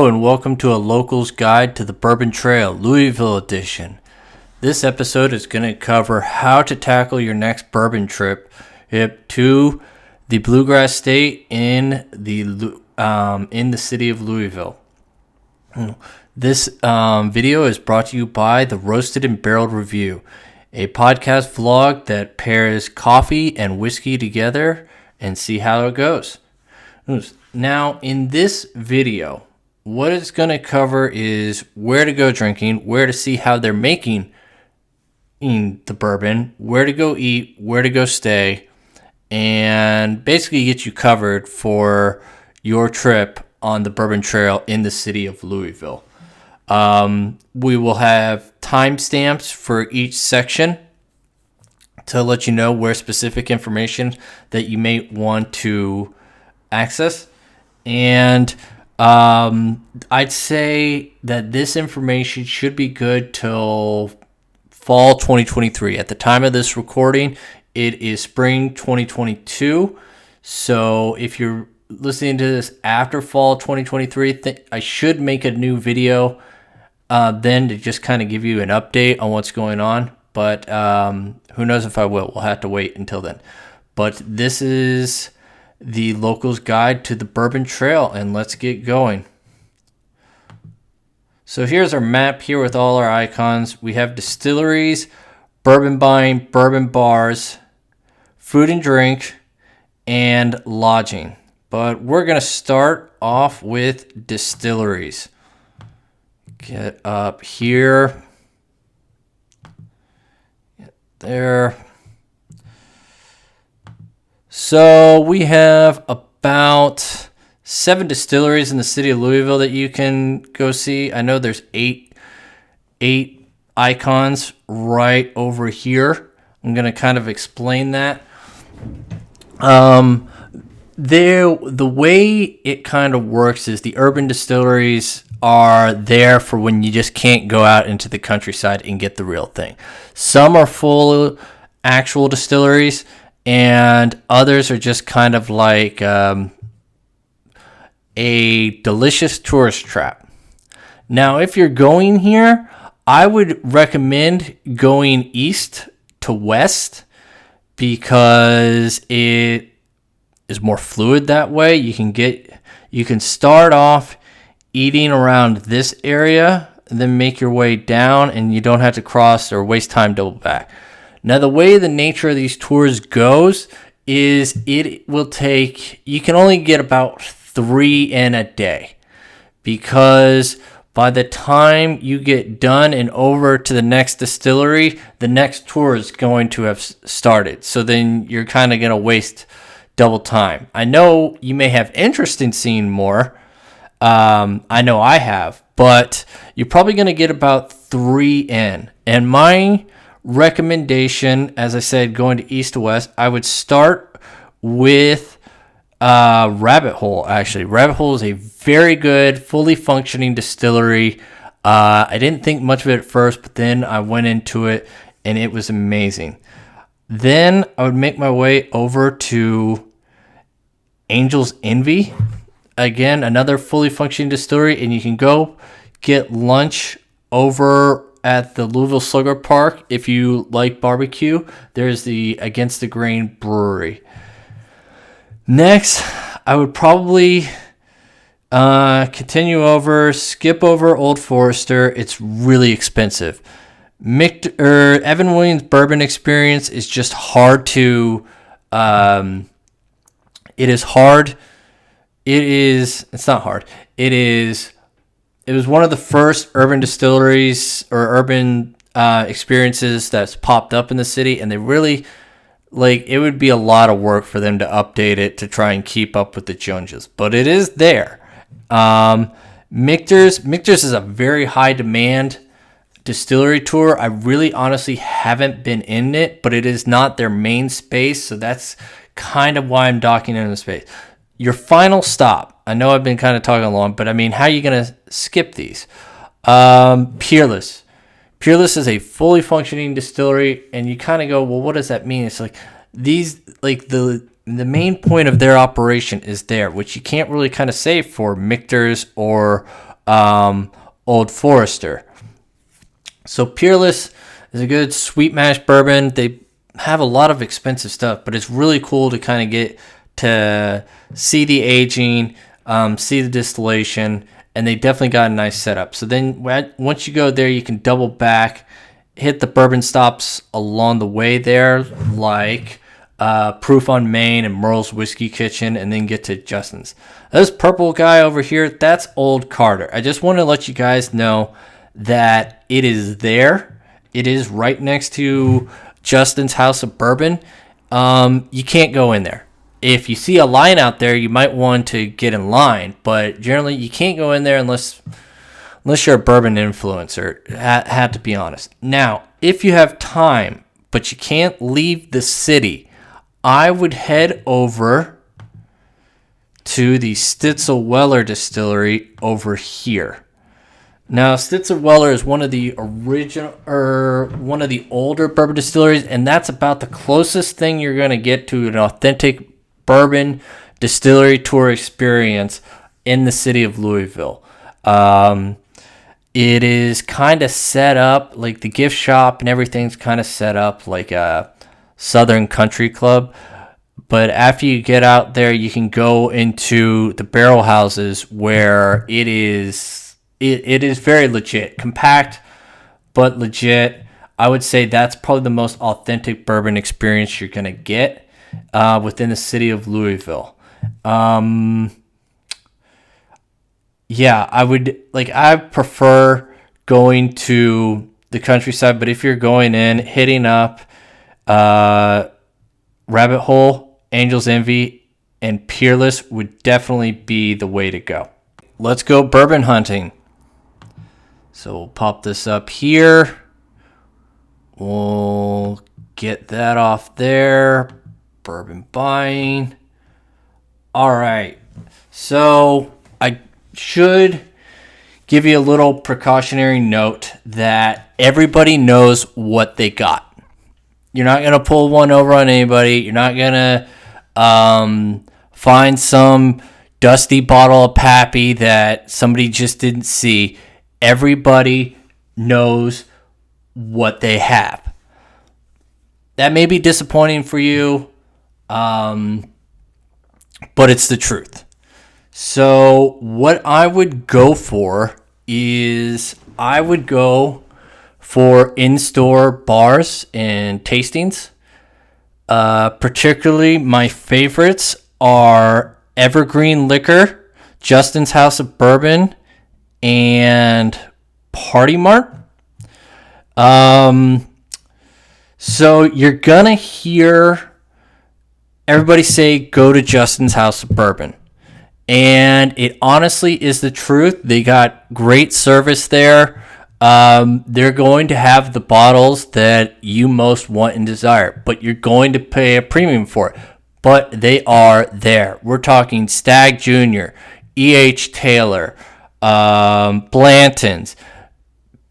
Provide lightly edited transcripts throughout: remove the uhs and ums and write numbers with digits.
And welcome to a local's guide to the Bourbon Trail, Louisville edition. This episode is going to cover how to tackle your next bourbon trip to the Bluegrass State in the city of Louisville. This video is brought to you by the Roasted and Barreled Review, a podcast vlog that pairs coffee and whiskey together and see how it goes. Now, in this video, what it's going to cover is where to go drinking, where to see how they're making the bourbon, where to go eat, where to go stay, and basically get you covered for your trip on the Bourbon Trail in the city of Louisville. We will have timestamps for each section to let you know where specific information that you may want to access. And I'd say that this information should be good till fall 2023. At the time of this recording, it is spring 2022. So if you're listening to this after fall 2023, I should make a new video then to just kind of give you an update on what's going on. But who knows if I will. We'll have to wait until then. But this is the local's guide to the Bourbon Trail, and let's get going. So here's our map here with all our icons. We have distilleries, bourbon buying, bourbon bars, food and drink, and lodging. But we're going to start off with distilleries. Get up here. Get there. So we have about 7 distilleries in the city of Louisville that you can go see. I know there's eight icons right over here. I'm going to kind of explain that. The way it kind of works is the urban distilleries are there for when you just can't go out into the countryside and get the real thing. Some are full actual distilleries, and others are just kind of like a delicious tourist trap. Now, if you're going here, I would recommend going east to west because it is more fluid that way. You can start off eating around this area and then make your way down, and you don't have to cross or waste time double back. Now, the way the nature of these tours goes is you can only get about 3 in a day, because by the time you get done and over to the next distillery, the next tour is going to have started. So then you're kind of going to waste double time. I know you may have interest in seeing more. I know I have, but you're probably going to get about 3 in. And my recommendation, as I said, going to east to west, I would start with Rabbit Hole. Actually, Rabbit Hole is a very good, fully functioning distillery. I didn't think much of it at first, but then I went into it and it was amazing. Then I would make my way over to Angel's Envy. Again, another fully functioning distillery, and you can go get lunch over at the Louisville Slugger Park. If you like barbecue, there's the Against the Grain Brewery. Next, I would probably skip over Old Forester. It's really expensive. Evan Williams Bourbon Experience is just hard to. It's not hard. It was one of the first urban distilleries or urban experiences that's popped up in the city, and they really, it would be a lot of work for them to update it to try and keep up with the Joneses, but it is there. Michter's is a very high demand distillery tour. I really honestly haven't been in it, but it is not their main space, so that's kind of why I'm docking in the space. Your final stop. I know I've been kind of talking along, but I mean, how are you going to skip these? Peerless. Peerless is a fully functioning distillery, and you kind of go, well, what does that mean? It's like these, like the main point of their operation is there, which you can't really kind of say for Michter's or Old Forester. So Peerless is a good sweet mash bourbon. They have a lot of expensive stuff, but it's really cool to kind of get to see the aging, see the distillation, and they definitely got a nice setup. So then once you go there, you can double back, hit the bourbon stops along the way there, like Proof on Main and Merle's Whiskey Kitchen, and then get to Justin's. This purple guy over here, that's Old Carter. I just want to let you guys know that it is there. It is right next to Justin's House of Bourbon. You can't go in there. If you see a line out there, you might want to get in line, but generally you can't go in there unless you're a bourbon influencer. Had to be honest. Now, if you have time, but you can't leave the city, I would head over to the Stitzel-Weller Distillery over here. Now, Stitzel-Weller is one of the older bourbon distilleries, and that's about the closest thing you're going to get to an authentic bourbon distillery tour experience in the city of Louisville. It is kind of set up like the gift shop and everything's kind of set up like a Southern Country Club. But after you get out there, you can go into the barrel houses where it is very legit, compact but legit. I would say that's probably the most authentic bourbon experience you're going to get within the city of Louisville. Yeah, I prefer going to the countryside, but if you're going in, hitting up Rabbit Hole, Angel's Envy, and Peerless would definitely be the way to go. Let's go bourbon hunting. So we'll pop this up here. We'll get that off there. Bourbon buying. All right. So I should give you a little precautionary note that everybody knows what they got. You're not going to pull one over on anybody. You're not going to find some dusty bottle of Pappy that somebody just didn't see. Everybody knows what they have. That may be disappointing for you, but it's the truth. So what I would go for is I would go for in-store bars and tastings. Particularly my favorites are Evergreen Liquor, Justin's House of Bourbon, and Party Mart. So you're gonna hear everybody say go to Justin's House of Bourbon. And it honestly is the truth. They got great service there. They're going to have the bottles that you most want and desire, but you're going to pay a premium for it. But they are there. We're talking Stag Jr., E.H. Taylor, Blanton's,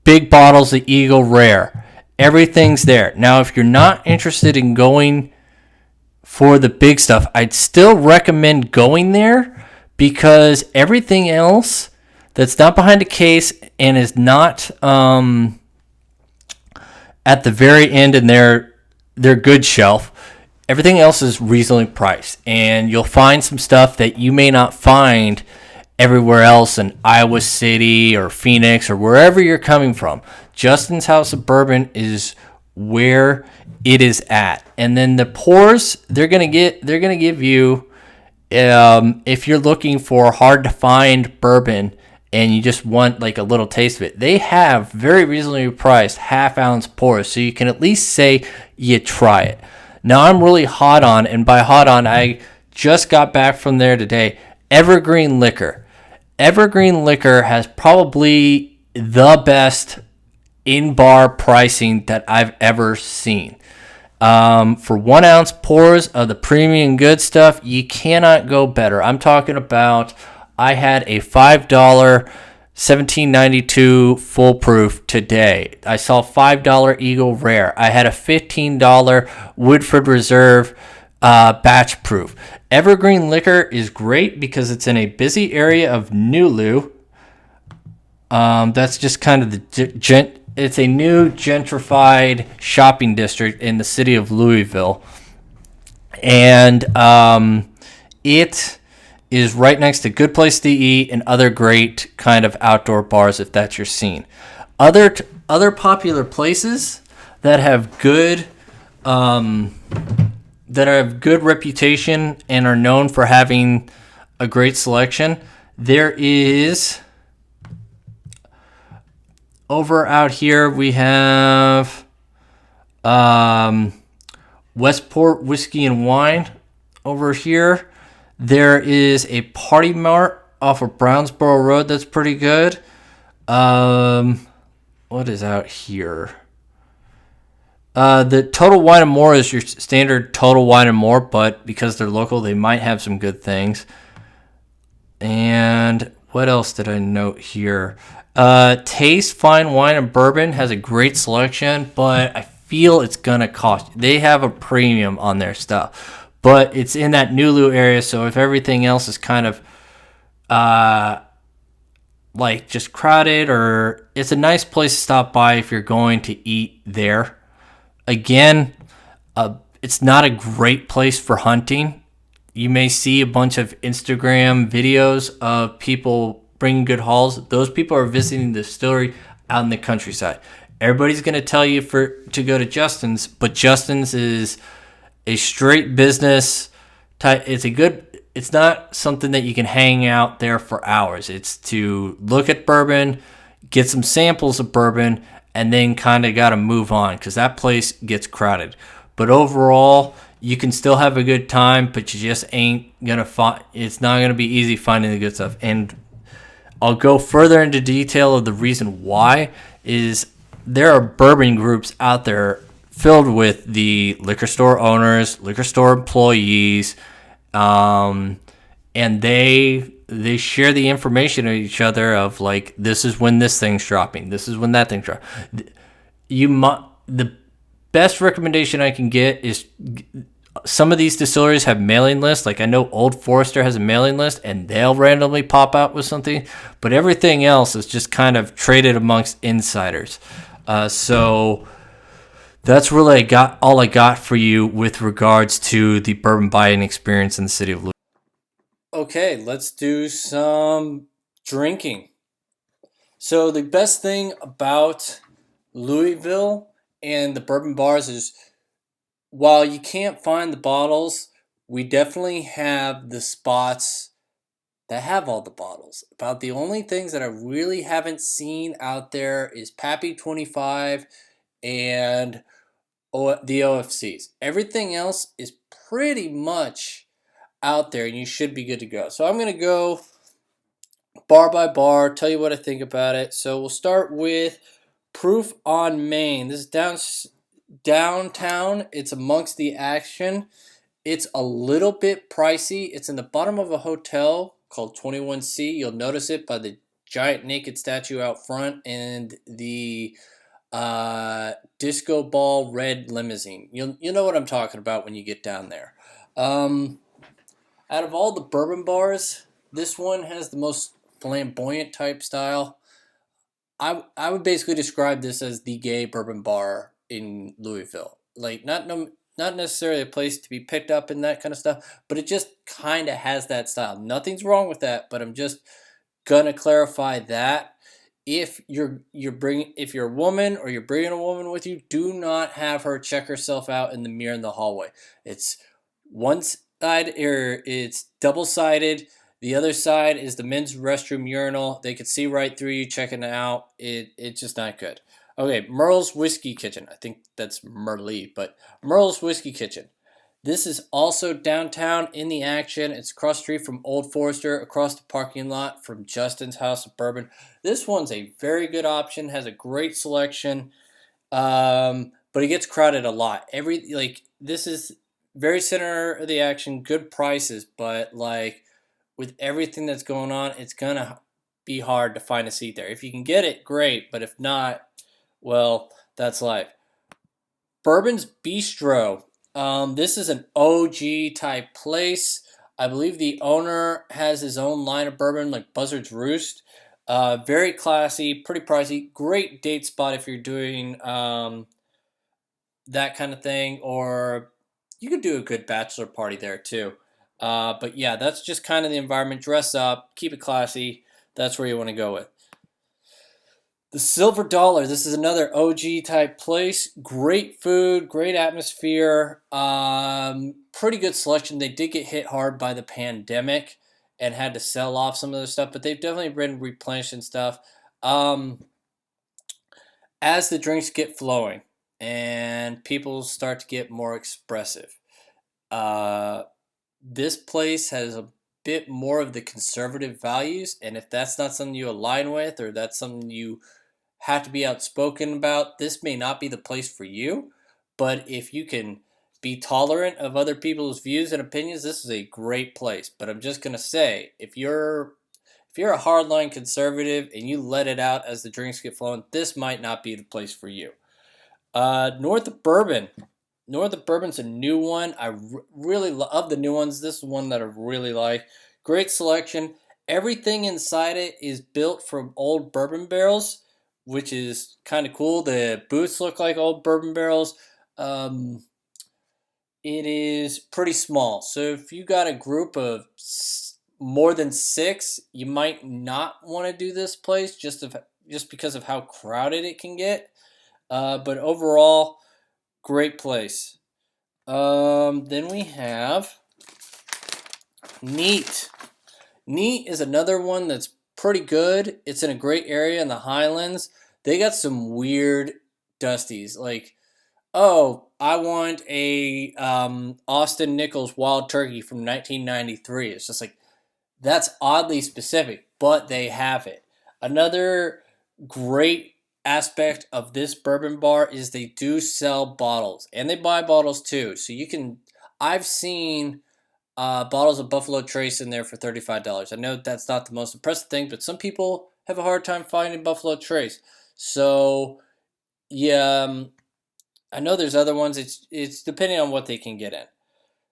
big bottles of Eagle Rare. Everything's there. Now, if you're not interested in going for the big stuff, I'd still recommend going there because everything else that's not behind a case and is not at the very end in their good shelf, everything else is reasonably priced. And you'll find some stuff that you may not find everywhere else in Iowa City or Phoenix or wherever you're coming from. Justin's House of Bourbon is where it is at. And then the pours, they're gonna give you, if you're looking for hard to find bourbon and you just want like a little taste of it, they have very reasonably priced half-ounce pours, so you can at least say you try it. Now I'm really hot on, and by hot on, I just got back from there today, Evergreen Liquor. Evergreen Liquor has probably the best in-bar pricing that I've ever seen. For 1 ounce pours of the premium good stuff, you cannot go better. I'm talking about, I had a $5 $17.92 full proof today. I saw $5 Eagle Rare. I had a $15 Woodford Reserve batch proof. Evergreen Liquor is great because it's in a busy area of Nulu. That's just kind of it's a new gentrified shopping district in the city of Louisville, and it is right next to good place to eat and other great kind of outdoor bars if that's your scene. Other popular places that have good reputation and are known for having a great selection. There is over out here we have Westport Whiskey and Wine. Over here, there is a Party Mart off of Brownsboro Road that's pretty good. What is out here? The Total Wine and More is your standard Total Wine and More, but because they're local, they might have some good things. And what else did I note here? Taste Fine Wine and Bourbon has a great selection, but I feel it's gonna cost. They have a premium on their stuff, but it's in that Nulu area. So if everything else is kind of like just crowded, or it's a nice place to stop by if you're going to eat there. Again, it's not a great place for hunting. You may see a bunch of Instagram videos of people bringing good hauls. Those people are visiting the distillery out in the countryside. Everybody's going to tell you to go to Justin's, but Justin's is a straight business type. It's not something that you can hang out there for hours. It's to look at bourbon, get some samples of bourbon, and then kind of got to move on because that place gets crowded. But overall, you can still have a good time, but you just ain't gonna find. It's not gonna be easy finding the good stuff. And I'll go further into detail of the reason why is there are bourbon groups out there filled with the liquor store owners, liquor store employees, and they share the information of each other of like, this is when this thing's dropping, this is when that thing's dropping. The best recommendation I can get is some of these distilleries have mailing lists. Like I know Old Forester has a mailing list and they'll randomly pop out with something, but everything else is just kind of traded amongst insiders. So that's really all I got for you with regards to the bourbon buying experience in the city of Louisville. Okay, let's do some drinking. So the best thing about Louisville and the bourbon bars is while you can't find the bottles, we definitely have the spots that have all the bottles. About the only things that I really haven't seen out there is Pappy 25 and the OFCs. Everything else is pretty much out there and you should be good to go. So I'm going to go bar by bar, tell you what I think about it. So we'll start with Proof on Main. This is downtown. It's amongst the action. It's a little bit pricey. It's in the bottom of a hotel called 21C. You'll notice it by the giant naked statue out front and the disco ball red limousine. You'll know what I'm talking about when you get down there. Out of all the bourbon bars, this one has the most flamboyant type style. I would basically describe this as the gay bourbon bar in Louisville. Like not necessarily a place to be picked up and that kind of stuff, but it just kind of has that style. Nothing's wrong with that, but I'm just gonna clarify that if you're a woman or you're bringing a woman with you, do not have her check herself out in the mirror in the hallway. It's one side, or it's double-sided. The other side is the men's restroom urinal. They could see right through you checking out. It's just not good. Okay, Merle's Whiskey Kitchen. I think that's Merle, but Merle's Whiskey Kitchen. This is also downtown in the action. It's across the street from Old Forester, across the parking lot from Justin's House of Bourbon. This one's a very good option, has a great selection, but it gets crowded a lot. This is very center of the action, good prices, but like with everything that's going on, it's gonna be hard to find a seat there. If you can get it, great, but if not, well, that's life. Bourbon's Bistro. This is an OG type place. I believe the owner has his own line of bourbon, like Buzzard's Roost. Very classy, pretty pricey. Great date spot if you're doing that kind of thing, or you could do a good bachelor party there too. But yeah, that's just kind of the environment. Dress up, keep it classy. That's where you want to go with. The Silver Dollar. This is another OG type place. Great food, great atmosphere, pretty good selection. They did get hit hard by the pandemic and had to sell off some of their stuff, but they've definitely been replenishing stuff. Um, as the drinks get flowing and people start to get more expressive, uh, this place has a bit more of the conservative values, and if that's not something you align with or that's something you have to be outspoken about, this may not be the place for you. But if you can be tolerant of other people's views and opinions, this is a great place. But I'm just gonna say, if you're a hardline conservative and you let it out as the drinks get flowing, this might not be the place for you. North of Bourbon. North of Bourbon's a new one. Really love the new ones. This is one that I really like. Great selection. Everything inside it is built from old bourbon barrels, which is kind of cool. The booths look like old bourbon barrels. Um, it is pretty small. So if you got a group of more than six, you might not want to do this place just because of how crowded it can get. But overall, great place. Then we have Neat. Neat is another one that's pretty good. It's in a great area in the Highlands. They got some weird dusties. Like, oh, I want a Austin Nichols Wild Turkey from 1993. It's just like, that's oddly specific, but they have it. Another great aspect of this bourbon bar is they do sell bottles, and they buy bottles too. So you can, I've seen bottles of Buffalo Trace in there for $35. I know that's not the most impressive thing, but some people have a hard time finding Buffalo Trace. So yeah, I know there's other ones. It's depending on what they can get in.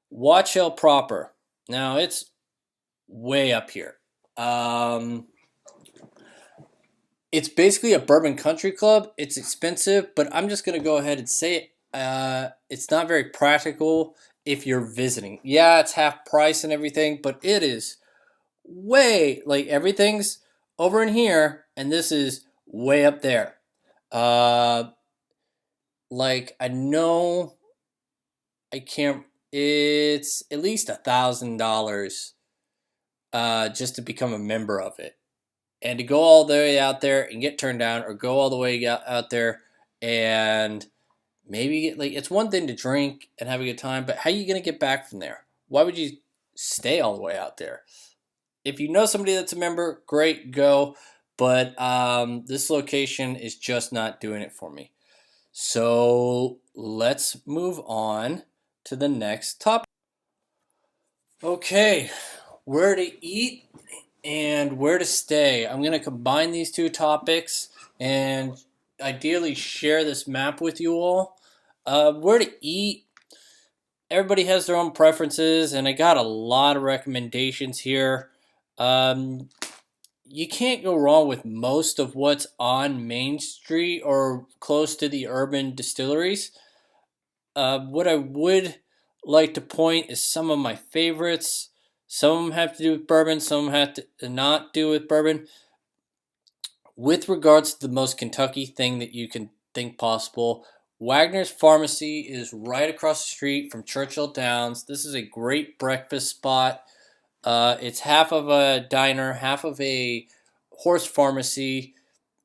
Watch Hill proper. Now it's way up here. It's basically a bourbon country club. It's expensive, but I'm just gonna go ahead and say it. It's not very practical if you're visiting. Yeah, it's half price and everything, but it is way like everything's over in here, and this is way up there. Uh, like I know I can't. It's at least $1,000 just to become a member of it. And to go all the way out there and get turned down, or go all the way out there and maybe get, like, it's one thing to drink and have a good time, but how are you going to get back from there? Why would you stay all the way out there? If you know somebody that's a member, great, go. But this location is just not doing it for me. So let's move on to the next topic. Okay, where to eat and where to stay. I'm going to combine these two topics and ideally share this map with you all. Where to eat. Everybody has their own preferences, and I got a lot of recommendations here. Um, you can't go wrong with most of what's on Main Street or close to the urban distilleries. What I would like to point is some of my favorites. Some of them have to do with bourbon, some have to not do with bourbon. With regards to the most Kentucky thing that you can think possible, Wagner's Pharmacy is right across the street from Churchill Downs. This is a great breakfast spot. It's half of a diner, half of a horse pharmacy,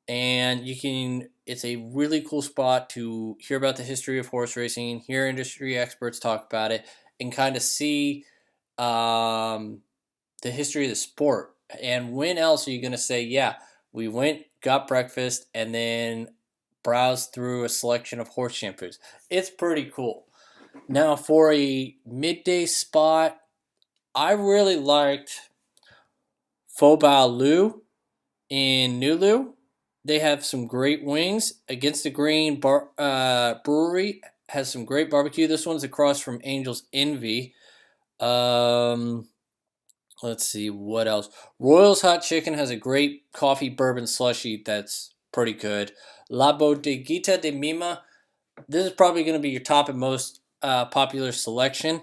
and it's a really cool spot to hear about the history of horse racing, hear industry experts talk about it, and kind of see the history of the sport. And when else are you going to say, yeah, we went, got breakfast, and then browsed through a selection of horse shampoos? It's pretty cool. Now, for a midday spot, I really liked Faux Lou in Nulu. They have some great wings. Against the Green Brewery has some great barbecue. This one's across from Angel's Envy. Let's see what else. Royals Hot Chicken has a great coffee bourbon slushy that's pretty good. La Bodeguita de Mima. This is probably going to be your top and most popular selection.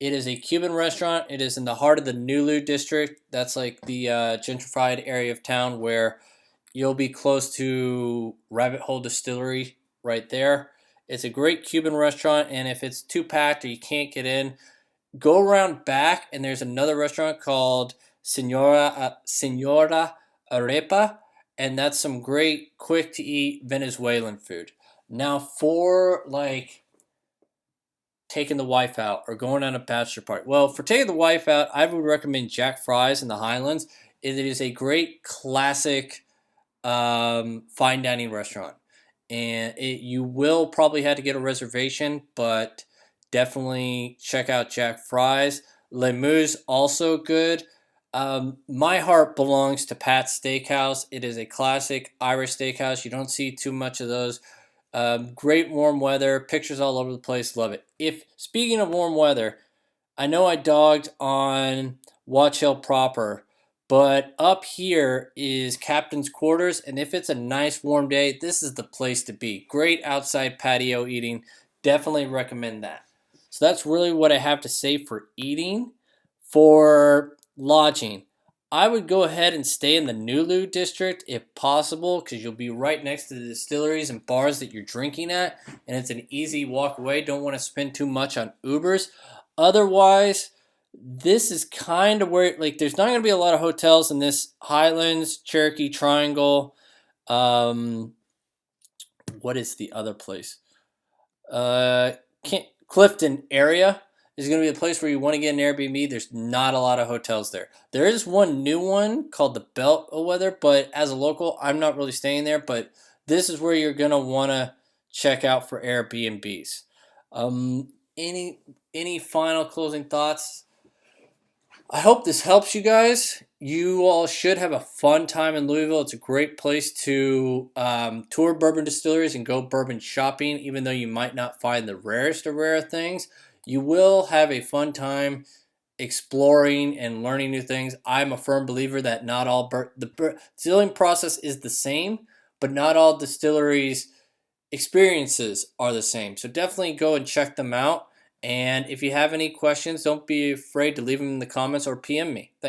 It is a Cuban restaurant. It is in the heart of the Nulu district. That's like the gentrified area of town where you'll be close to Rabbit Hole Distillery right there. It's a great Cuban restaurant, and if it's too packed or you can't get in, go around back, and there's another restaurant called Senora Arepa, and that's some great, quick to eat Venezuelan food. Now, for like taking the wife out or going on a bachelor party. Well, for taking the wife out, I would recommend Jack Fry's in the Highlands. It is a great classic fine dining restaurant, and you will probably have to get a reservation, but definitely check out Jack Fry's. Lemu's also good. My heart belongs to Pat's Steakhouse. It is a classic Irish steakhouse. You don't see too much of those. Great warm weather, pictures all over the place. Love it. If speaking of warm weather, I know I dogged on Watch Hill proper, but up here is Captain's Quarters, and if it's a nice warm day, this is the place to be. Great outside patio eating. Definitely recommend that. So that's really what I have to say for eating. For lodging, I would go ahead and stay in the Nulu district if possible, because you'll be right next to the distilleries and bars that you're drinking at, and it's an easy walk away. Don't want to spend too much on Ubers. Otherwise, this is kind of where, like, there's not going to be a lot of hotels in this Highlands, Cherokee Triangle. Um, what is the other place? Clifton area is going to be the place where you want to get an Airbnb. There's not a lot of hotels there. There is one new one called the Bellwether, but as a local, I'm not really staying there. But this is where you're going to want to check out for Airbnbs. Any final closing thoughts? I hope this helps you guys. You all should have a fun time in Louisville. It's a great place to tour bourbon distilleries and go bourbon shopping, even though you might not find the rarest of rare things. You will have a fun time exploring and learning new things. I'm a firm believer that not all the distilling process is the same, but not all distilleries experiences are the same. So definitely go and check them out. And if you have any questions, don't be afraid to leave them in the comments or PM me. Thanks.